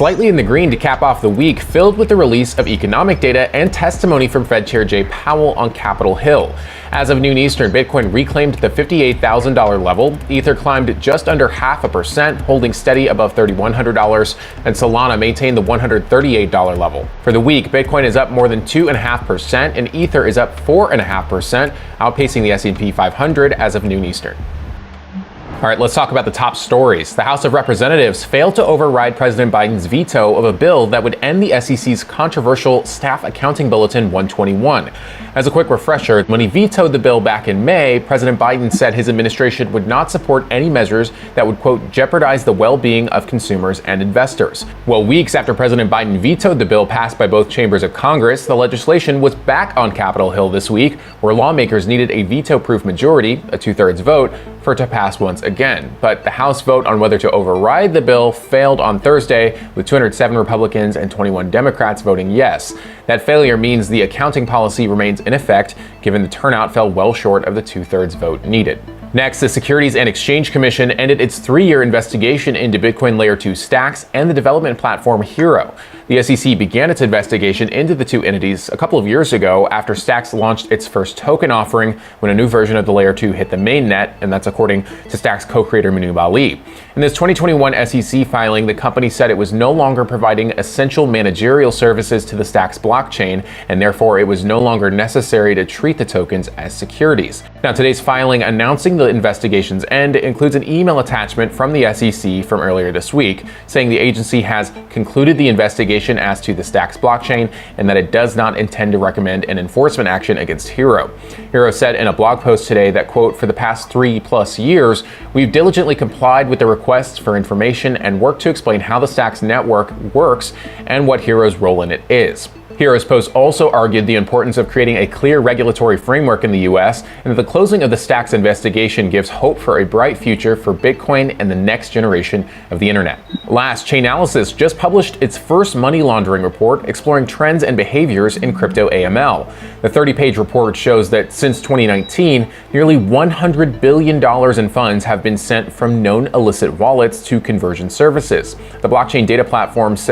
slightly in the green to cap off the week, filled with the release of economic data and testimony from Fed Chair Jay Powell on Capitol Hill. As of noon Eastern, Bitcoin reclaimed the $58,000 level, Ether climbed just under 0.5%, holding steady above $3,100, and Solana maintained the $138 level. For the week, Bitcoin is up more than 2.5%, and Ether is up 4.5%, outpacing the S&P 500 as of noon Eastern. All right, let's talk about the top stories. The House of Representatives failed to override President Biden's veto of a bill that would end the SEC's controversial Staff Accounting Bulletin 121. As a quick refresher, when he vetoed the bill back in May, President Biden said his administration would not support any measures that would, quote, jeopardize the well-being of consumers and investors. Well, weeks after President Biden vetoed the bill passed by both chambers of Congress, the legislation was back on Capitol Hill this week, where lawmakers needed a veto-proof majority, a 2/3 vote, for it to pass once again. But the House vote on whether to override the bill failed on Thursday, with 207 Republicans and 21 Democrats voting yes. That failure means the accounting policy remains in effect, given the turnout fell well short of the 2/3 vote needed. Next, the Securities and Exchange Commission ended its 3-year investigation into Bitcoin Layer 2 stacks and the development platform Hero. The SEC began its investigation into the two entities a couple of years ago after Stacks launched its first token offering when a new version of the Layer 2 hit the mainnet, and that's according to Stacks co-creator Manub Ali. In this 2021 SEC filing, the company said it was no longer providing essential managerial services to the Stacks blockchain, and therefore it was no longer necessary to treat the tokens as securities. Now, today's filing announcing the investigation's end includes an email attachment from the SEC from earlier this week, saying the agency has concluded the investigation as to the Stacks blockchain and that it does not intend to recommend an enforcement action against Hero. Hero said in a blog post today that, quote, for the past 3+ years, we've diligently complied with the requests for information and worked to explain how the Stacks network works and what Hero's role in it is. Hero's post also argued the importance of creating a clear regulatory framework in the US, and that the closing of the Stacks investigation gives hope for a bright future for Bitcoin and the next generation of the internet. Last, Chainalysis just published its first money laundering report exploring trends and behaviors in crypto AML. The 30-page report shows that since 2019, nearly $100 billion in funds have been sent from known illicit wallets to conversion services. The blockchain data platform says